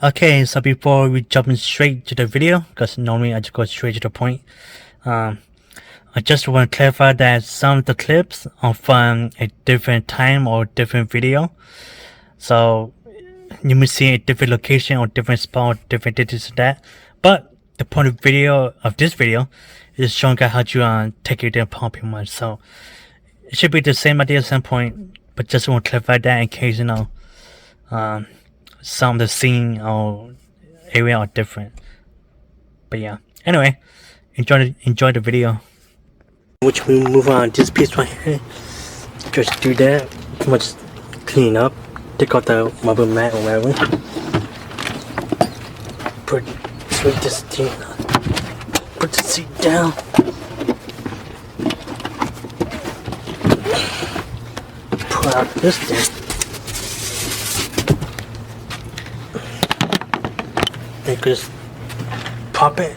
Okay, so before we jump in straight to the video, because normally I just go straight to the point, I just want to clarify that some of the clips are from a different time or different video. So you may see a different location or different spot, or different this and that. But the point of this video is showing you how to take it down pretty much. So it should be the same idea at some point, but just want to clarify that in case some of the scene or area are different. But yeah, anyway, enjoy the video. Which we move on this piece right here. Just do that. Pretty much clean up. Take out the rubber mat or whatever. Put the seat down. Pull out this thing. Then just pop it.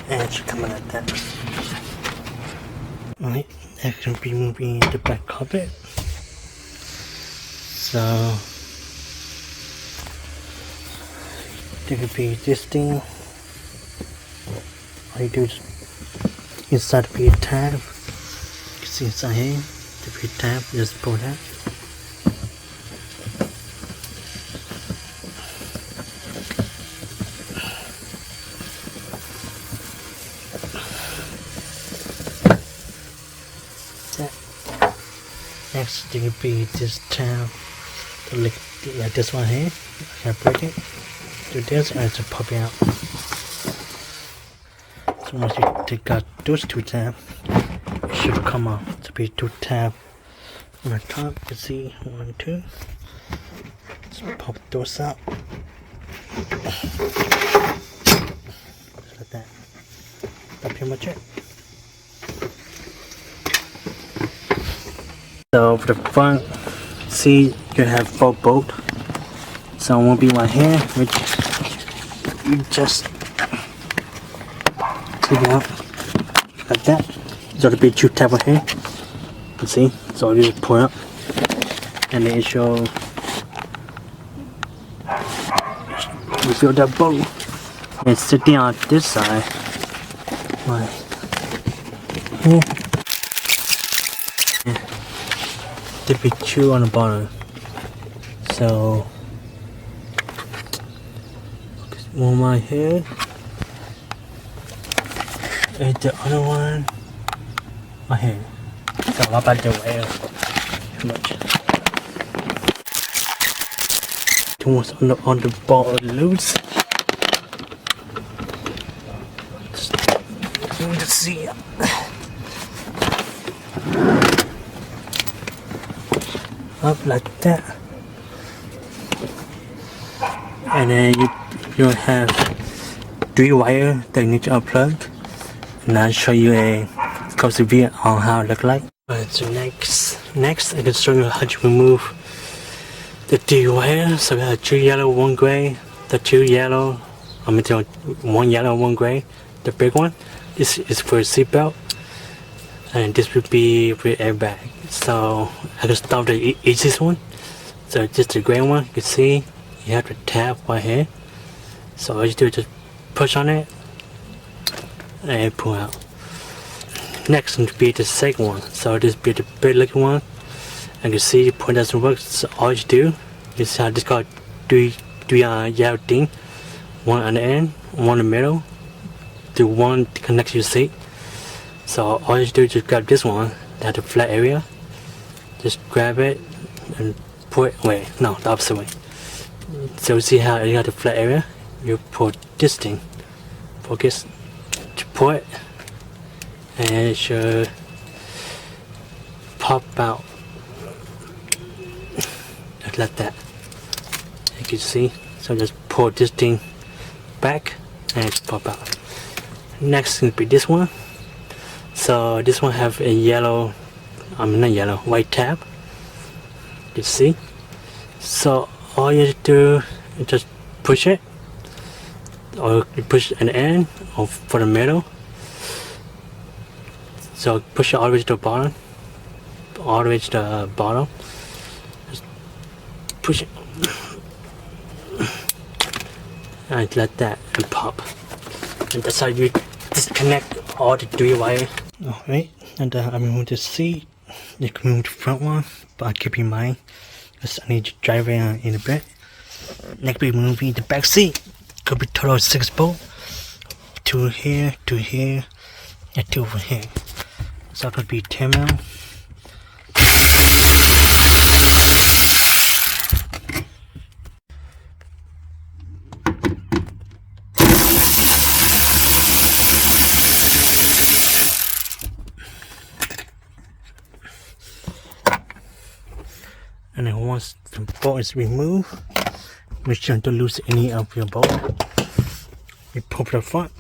And it should come out like that. Alright, next we'll be moving the back carpet. So there could be this thing. All you do is inside the bead tab. You can see inside here, the bead tab, just pull that. Next, there will be this tab, like this one here. I can break it. Do this and it's pop out. So once you take out those two tabs, it should come out to be two tabs on the top. You can see 1, 2. Just pop those out. Just like that. That's pretty much it. So for the front seat, you have 4 bolts. So it won't be right here, which you just take it out like that. So there'll be 2 tabs right here. You can see. So you just pull up, and then it shows refill that bolt. And sitting on this side, right here. To be 2 on the bottom. So one right here, and the other one right here. So how about the way too much? Too much on the ball loose. Let's see. Up like that, and then you have 3 wires that you need to unplug, and I'll show you a closer view on how it looks like. Alright, so next I can show you how to remove the 3 wires. So we have 2 yellow, 1 gray. The 2 yellow, 1 yellow, 1 gray. The big one, this is for a seatbelt, and this will be for airbag. So I can start the easiest one. So just the gray one, you can see you have the tab right here. So all you do is just push on it and pull out. Next will be the second one. So this will be the big looking one. And you can see the point doesn't work. So all you do is just got 3 yellow thing. 1 on the end, 1 in the middle, the 1 to connect to your seat. So all you do is just grab this one that has the flat area. Just grab it and pull it away. No, the opposite way. So see how you got the flat area? You pull this thing. Focus. To pull it, and it should pop out just like that. You can see. So just pull this thing back and it pop out. Next will be this one. So this one have a yellow, not yellow, white tab. You see. So all you do is just push it, or you push an end or for the middle. So push it all the way to the bottom, Just push it. And let that pop. And that's how you disconnect all the 3 wire. Alright, and I remove the seat. You can remove the front one, but keep in mind, because I need to drive around in a bit. Next, we're removing the back seat. Could be total 6 bolts. 2 here, 2 here, and 2 over here. So that would be 10 mil. And then once the bolt is removed, make sure don't lose any of your bolt. We pop the front.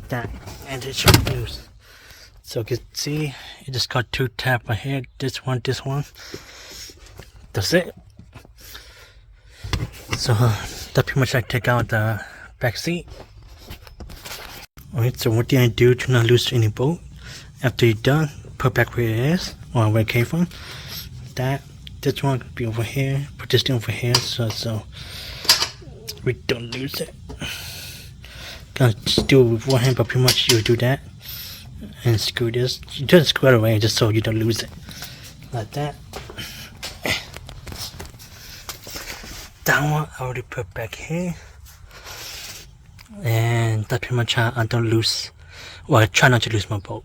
That, and it should loose. So you can see it just got 2 tabs right here, this one, that's it. So that pretty much I take out the back seat. Alright, so what do I do to not lose any bolt? After you're done, put back where it is, or where it came from. This one could be over here, put this thing over here, so we don't lose it. Gonna just do it with one hand, but pretty much you do that and screw this. You just screw it away just so you don't lose it. Like that. That one I already put back here. And that's pretty much how I don't lose. Well, I try not to lose my bolt.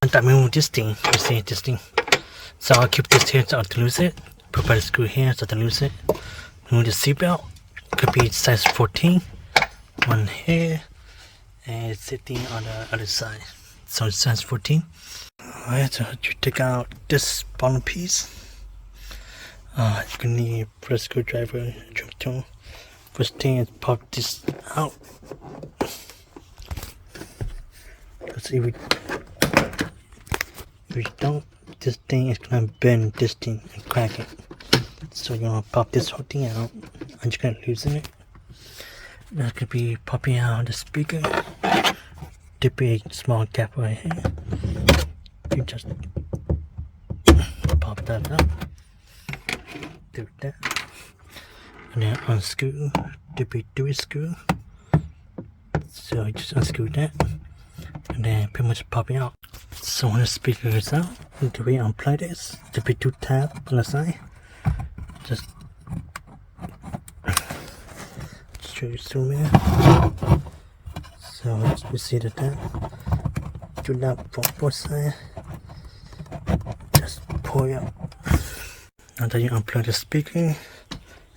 And I remove this thing. You see this thing. So I'll keep this here so I don't lose it. Put the screw here so I don't lose it. Remove the seatbelt. Could be size 14. One here. And it's sitting on the other side, so it's size 14. Alright, so you take out this bottom piece. You're gonna need a screwdriver, trim tool. First thing is pop this out. Because if you don't, this thing is gonna bend this thing and crack it. So you're gonna pop this whole thing out, and you're gonna loosen it. That could be popping out the speaker. The big small gap right here. You just pop that up. Do that. And then unscrew the big screw. So you just unscrew that. And then pretty much pop it out. So when the speaker is out, the way I unplug this, the big 2 tab on the side. Just show you zoom in. So you see the tab. Do that from both sides. Just pull it out. Now that you unplug the speaker,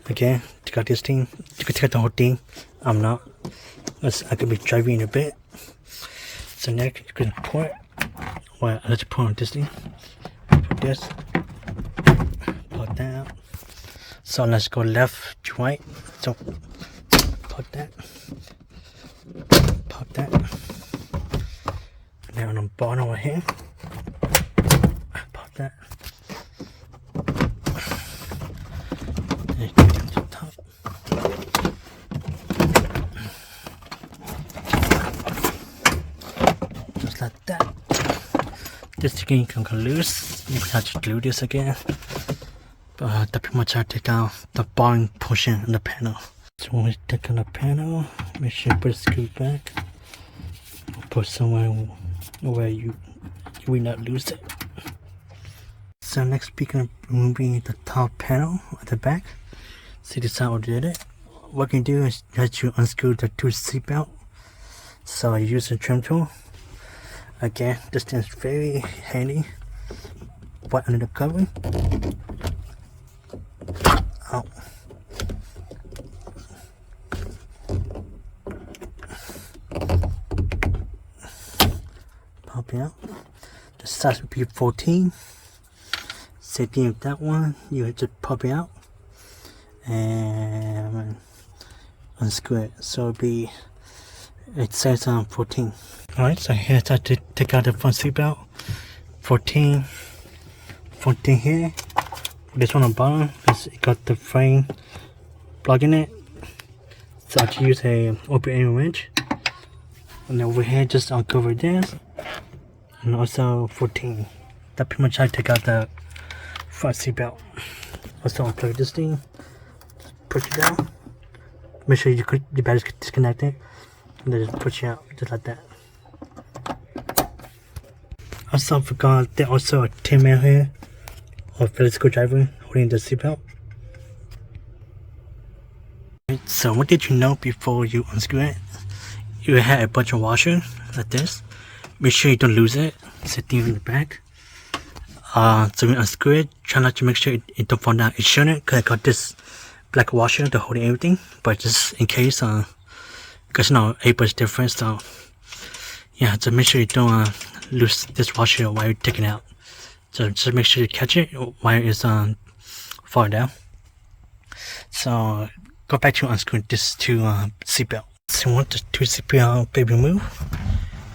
again, take out this thing. You can take out the whole thing. I'm not. I could be driving in a bit. So next you can pour it. Well, I let you pour on this thing. Put this. Put that out. So let's go left to right. So pop that. Pop that. And then on the bottom over here. Pop that. And go down to the top. Just like that. This again can come loose. You can have to glue this again. But that pretty much I take out the bottom portion of the panel. So when we take on the panel, make sure you put the screw back. Put somewhere where you will not lose it. So next we're going to remove the top panel at the back. See this how I did it. What you can do is just you unscrew the 2 seatbelt. So I use the trim tool. Again, this thing is very handy. Right under the cover. Out. Pop it out. The size would be 14. Same thing with that one. You have to pop it out and unscrew it. So it'll be, it says 14. Alright, so here's how to take out the front seatbelt. 14 here. This one on the bottom, it got the frame plug in it. So I have to use a open end wrench. And over here, just uncover this. And also 14. That pretty much how to take out the front seatbelt. Also unplug this thing. Just push it down. Make sure your battery's disconnected. And then just push it out, just like that. Also forgot there's also a 10 mil here of Phillips screwdriver holding the seatbelt. So what did you know before you unscrew it? You had a bunch of washers like this. Make sure you don't lose it. Sitting in the back. So when you unscrew it, try not to make sure it don't fall down. It shouldn't, because I got this black washer to hold everything. But just in case, because you know April's different, so yeah, so make sure you don't lose this washer while you're taking it out. So just make sure you catch it while it's falling down. So go back to unscrewing this two seatbelt. So once the two seatbelt be removed,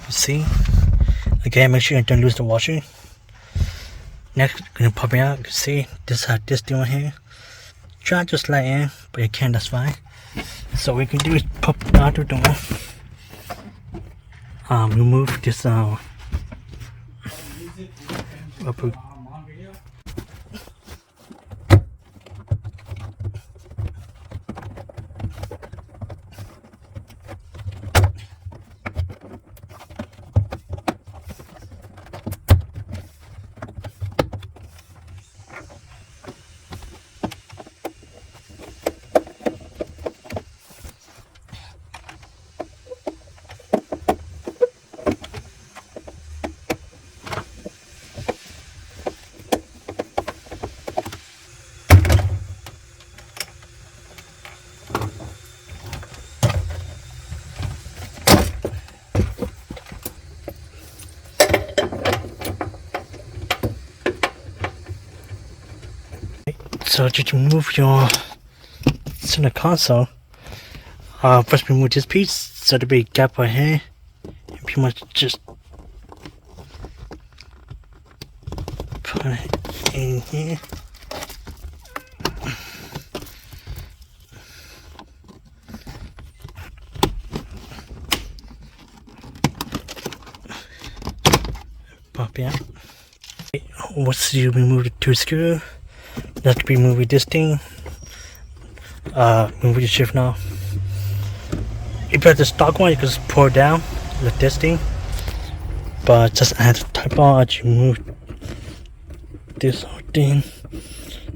you see, again make sure you don't lose the washer. Next, gonna pop it out. You can see this has this doing here. Try to slide in, but you can't. That's fine. So what we can do is pop out the door. Remove this rubber. So just remove your center console. First remove this piece, so there'll be a gap right here. And pretty much just put it in here. Pop it out. Once you remove the two screws, you have to be moving this thing. Move the shift now. If you have the stock one, you can just pull it down like this thing. But just add the type on, you move this whole thing.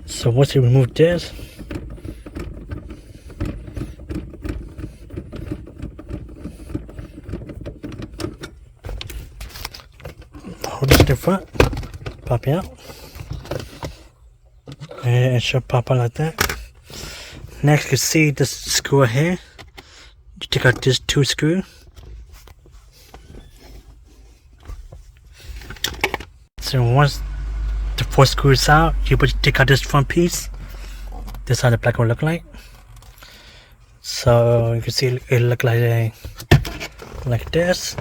So once you remove this, hold this to the front, pop it out. And it should pop out like that. Next, you can see this screw here. You take out this two screw. So once the four screws out, you take out this front piece. This is how the black will look like. So you can see it look like this.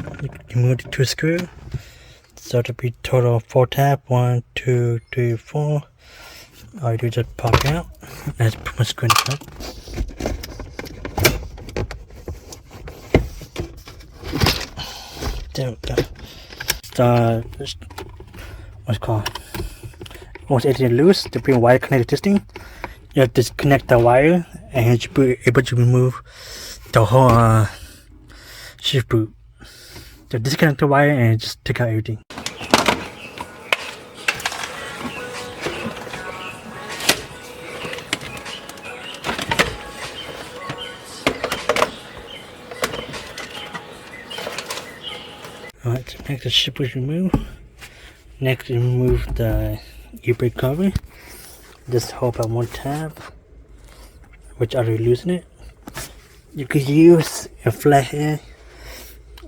You move the two screws. So it'll be total 4 tab. 1, 2, 3, 4. All you do is just pop it out, and it's pretty much going to there we go. So, what's it called? Once it's loose, to bring wire connected to this thing, you have to disconnect the wire, and you'll be able to remove the whole shift boot. So disconnect the wire and just take out everything. Alright, so next the ship was removed. Next, remove the e-brake cover. Just hold on one tab, which I already loosen it. You could use a flathead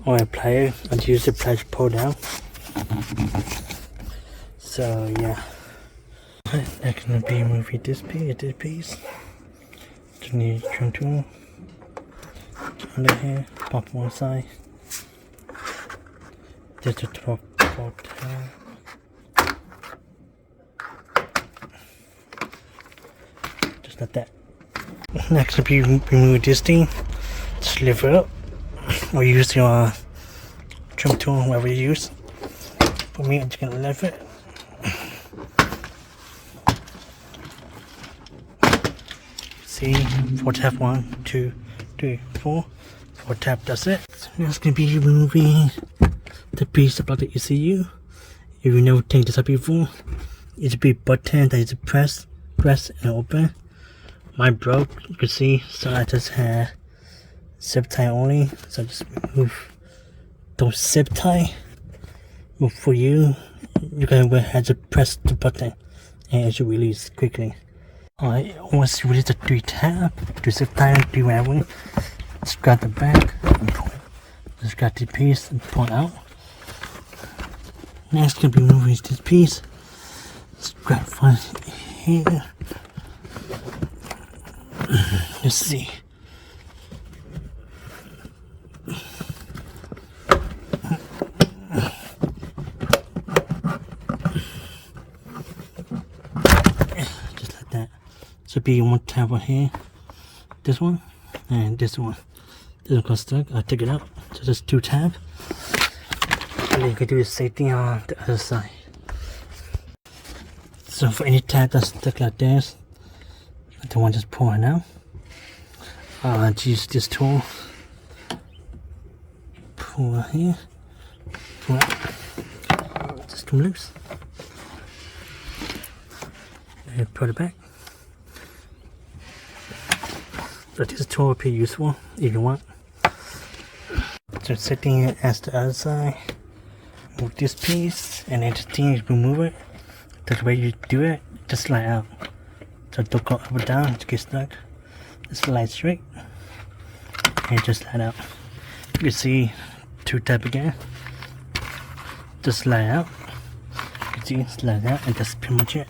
or a plier. I'd use the plier to pull down. So yeah. Next, gonna be removing this piece. Just need a trim tool. Under here, pop one side. There's a 12 volt tab. Just like that. Next, if you remove this thing, just lift it up, or use your trim tool, whatever you use. For me, I'm just gonna lift it. See, 4 tab, 1, 2, 3, 4. 4 tab, that's it. So now it's gonna be removing the piece about the ECU. If you never take this up before, it's a big button that is press and open. Mine broke, you can see, so I just had zip tie only. So just remove those zip tie. But for you, you're gonna have to press the button and it should release quickly. Alright, once you release the 3 tab, do zip tie, do whatever. Just grab the back and pull it. Just grab the piece and pull it out. Next, gonna be removing this piece. Just grab one here. Let's see. Just like that. So be 1 tab right here. This one and this one. This one got stuck. I took it out. So just 2 tab. And then you can do the same thing on the other side. So for any tab that's stuck like this, I don't want to just pull it out. Use this tool. Pull it here. Pull it out. Just come loose. And put it back. So this tool will be useful if you want. So setting it as the other side. Move this piece and then the thing is remove it. The way you do it, just slide out. So don't go up or down to get stuck. Just slide straight and just slide out. You can see 2 tab again. Just slide out. You can see slide out and that's pretty much it.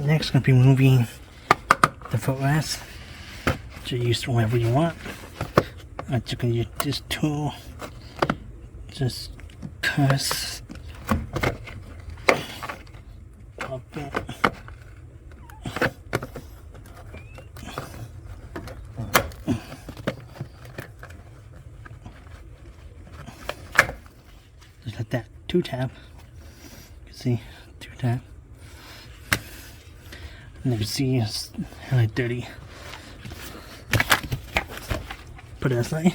Next, gonna be moving the footrest. So use whatever you want. You can use this tool. Just press. Pop it. Just like that. 2 tab. You can see 2 tab. And you can see it's like dirty. Put it aside.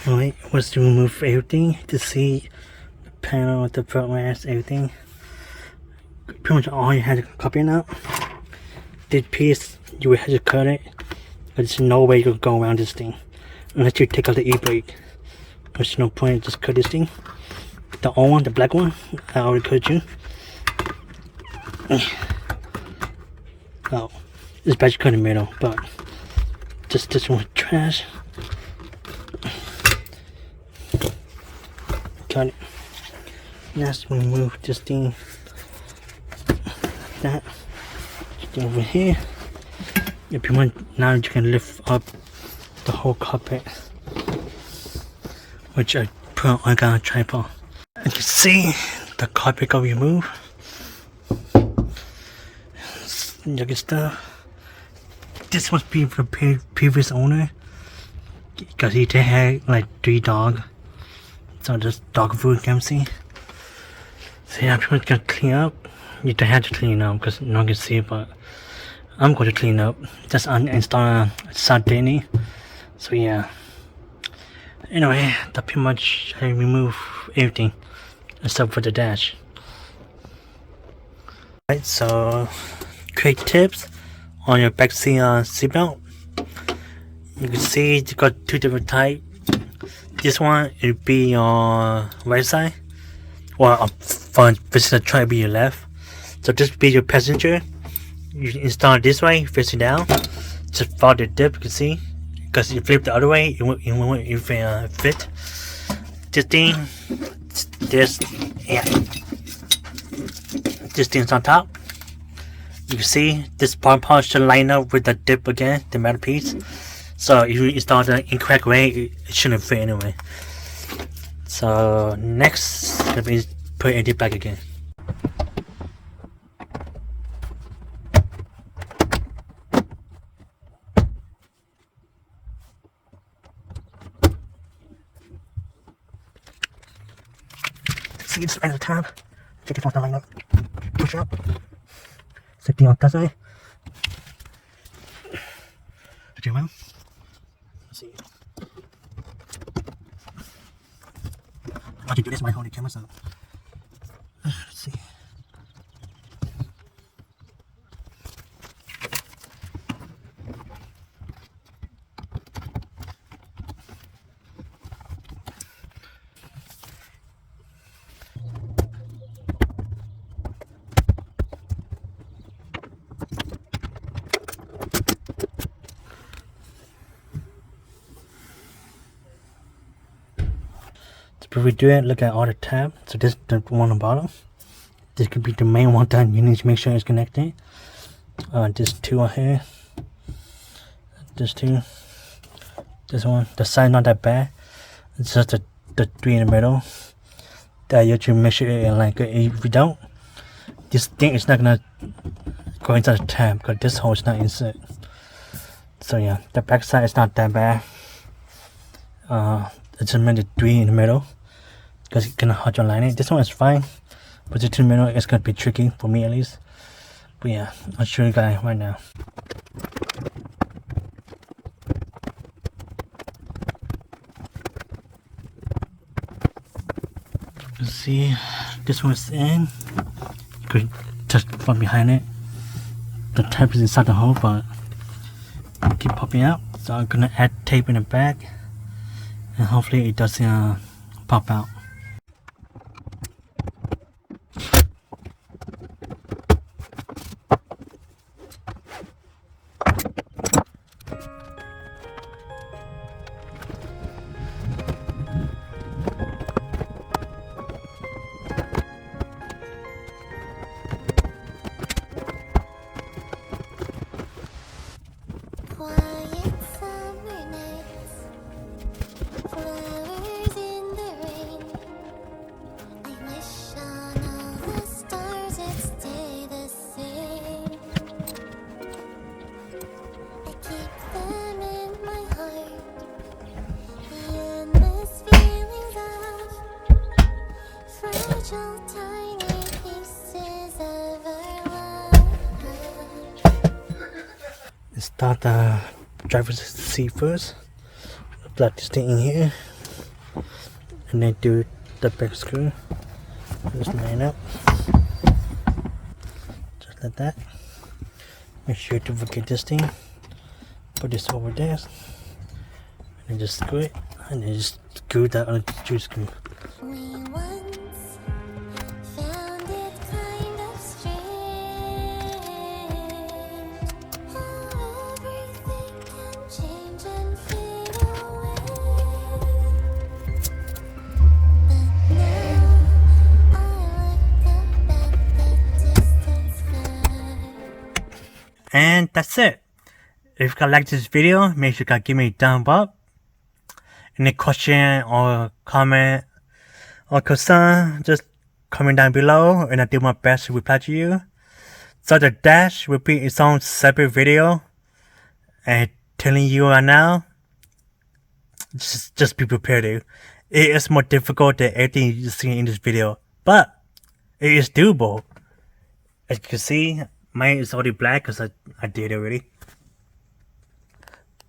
Alright, was to remove everything to see the panel, the footrest, everything. Pretty much all you had to copy out. This piece, you would have to cut it. But there's no way you can go around this thing unless you take out the e-brake. There's no point, just cut this thing. The old one, the black one, I already cut you. Oh, it's better to cut in the middle, but just this one trash. Cut it. Next, we move this thing. That over here. If you want, now you can lift up the whole carpet, which I put on a tripod. And you see the carpet got removed. Yucky stuff. This must be the previous owner because he had like 3 dogs. So just dog food, can see. So yeah, I'm pretty much gonna clean up. You don't have to clean up because no one can see it, but I'm going to clean up. Just uninstall Sardini. So yeah. Anyway, that pretty much I remove everything except for the dash. Alright, so quick tips on your backseat seatbelt. You can see you got 2 different types. This one it'll be your right side, or for visitor try to be your left. So this will be your passenger. You install it this way, facing down. Just follow the dip, you can see. Because you flip the other way, it won't fit. This thing, this, yeah. This thing's on top. You can see this part should line up with the dip again, the metal piece. So if you install the incorrect way, it shouldn't fit anyway. So next, let me put it back again. See, it's right at the top. Check it out, line up. Push up. Safety on that side. Did you move? Let's see. I can do this, my holy camera, so. Let's see. If we do it, look at all the tabs. So this the one on the bottom. This could be the main one that you need to make sure it's connected. This two on here. This two. This one. The side not that bad. It's just the three in the middle. That you have to make sure it like if you don't, this thing is not gonna go inside the tab because this hole is not inside. So yeah, the back side is not that bad. It's just meant the three in the middle. Because it's gonna hard to align it. This one is fine, but the two middle is gonna be tricky for me at least. But yeah, I'll show you guys right now. You see, this one's in. You could touch from behind it. The tape is inside the hole, but it keep popping out. So I'm gonna add tape in the back, and hopefully it doesn't pop out. Start the driver's seat first. Plug this thing in here, and then do the back screw. Just line up, just like that. Make sure to forget this thing. Put this over there, and then just screw it, and then just screw that other screw. And that's it. If you guys like this video, make sure you guys give me a thumb up. Any question or comment or concern, just comment down below and I'll do my best to reply to you. So the dash will be its own separate video. And telling you right now, just be prepared. It is more difficult than everything you see in this video, but it is doable. As you can see, mine is already black because I did it already.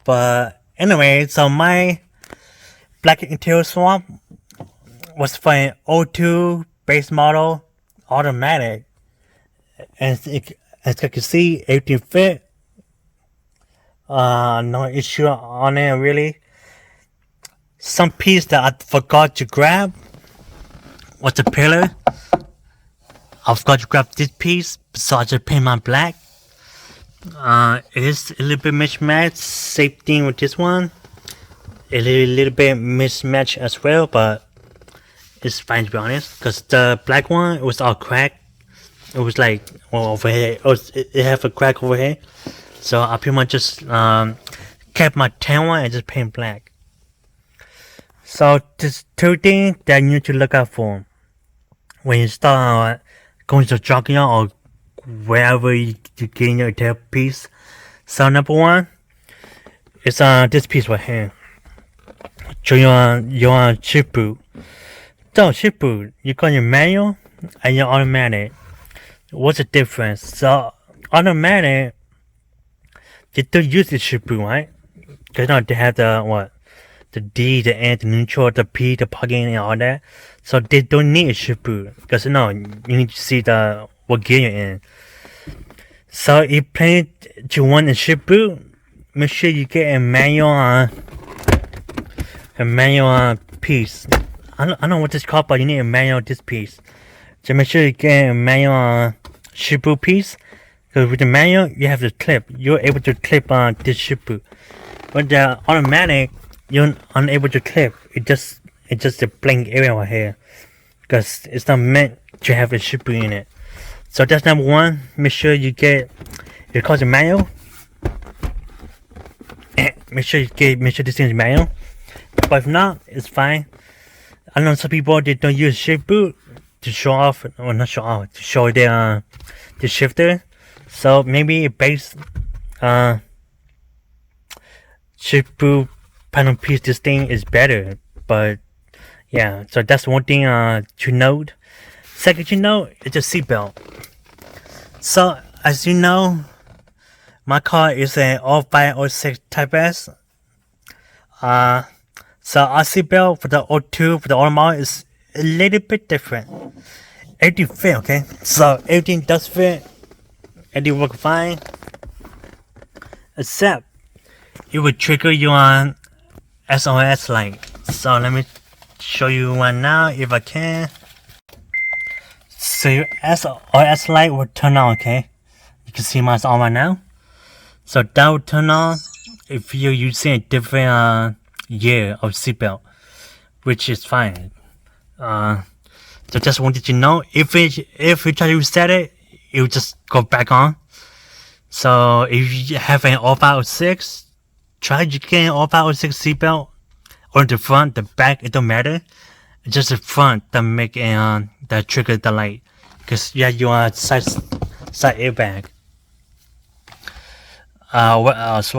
But anyway, so my black interior swap was for an 02 base model automatic. And as you can see, everything fit. No issue on it really. Some piece that I forgot to grab was the pillar. I forgot to grab this piece, so I just paint mine black. It is a little bit mismatched, same thing with this one. A little bit mismatched as well, but it's fine to be honest. Cause the black one, it was all cracked. it was like over here. It had a crack over here, so I pretty much just kept my tan one and just paint black. So there's two things that you need to look out for when you start going to the junkyard or wherever you getting your tail piece. So number one is this piece right here. So your shift boot. So shift boot, you got your manual and your automatic. What's the difference? So automatic, they don't use the shift boot, right? Because they have the D, the N, the neutral, the P, the plug-in, and all that. So they don't need a shift boot because you need to see what gear you're in. So if you plan to want a shift boot, make sure you get a manual piece. I don't know what this is called, but you need a manual this piece. So make sure you get a manual shift boot piece. Because with the manual, you have the clip. You're able to clip on this shift boot. But the automatic, you're unable to clip. It's just a blank area right here. Because it's not meant to have a shift boot in it. So that's number one. Make sure you get, it calls a manual. Make sure this thing is manual. But if not, it's fine. I know some people, they don't use shift boot to show off, or not show off, to show their the shifter. So maybe a base shift boot panel piece, this thing is better. But yeah, so that's one thing to note. Second to note is the seatbelt. So as you know, my car is an 0506 Type S. So our seatbelt for the 02 for the automatic is a little bit different. Everything fit, okay? So everything does fit. Everything works fine. Except it will trigger you on SOS light. So let me show you one now if I can. So your SOS light will turn on, okay? You can see mine's on right now. So that will turn on if you're using a different year of seatbelt, which is fine. So just wanted to know if you try to reset it, it will just go back on. So if you have an 0506, try to get an 0506 seatbelt, or the front, the back, it don't matter. It's just the front that make that trigger the light, because you have your side airbag. What else?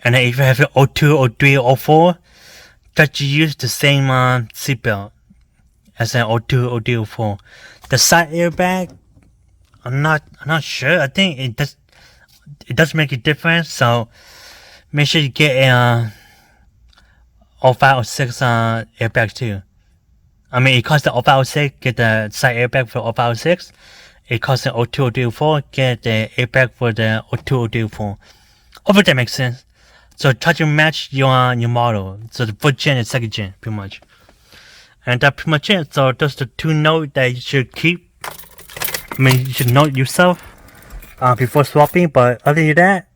And then if you have your 02, 03, 04, try to use the same seatbelt as an 02, 03, 04. The side airbag, I'm not sure. I think it does make a difference. So make sure you get a 05, 06 airbag too. I mean, it costs the 05, 06, get the side airbag for 05, 06. It costs the 02, 03, 04, get the airbag for the 02, 03, 04. Hopefully that makes sense. So try to match your model. So the first gen and second gen, pretty much. And that's pretty much it. So those are the two notes that you should keep. I mean, you should note yourself before swapping. But other than that,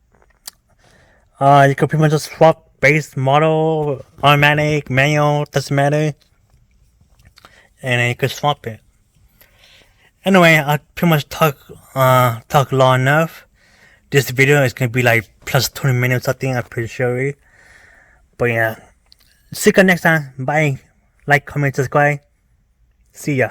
you can pretty much just swap base model, automatic, manual, doesn't matter. And then you can swap it. Anyway, I pretty much talk long enough. This video is gonna be like plus 20 minutes, I think. I'm pretty sure. But yeah, see you next time. Bye. Like, comment, subscribe. See ya.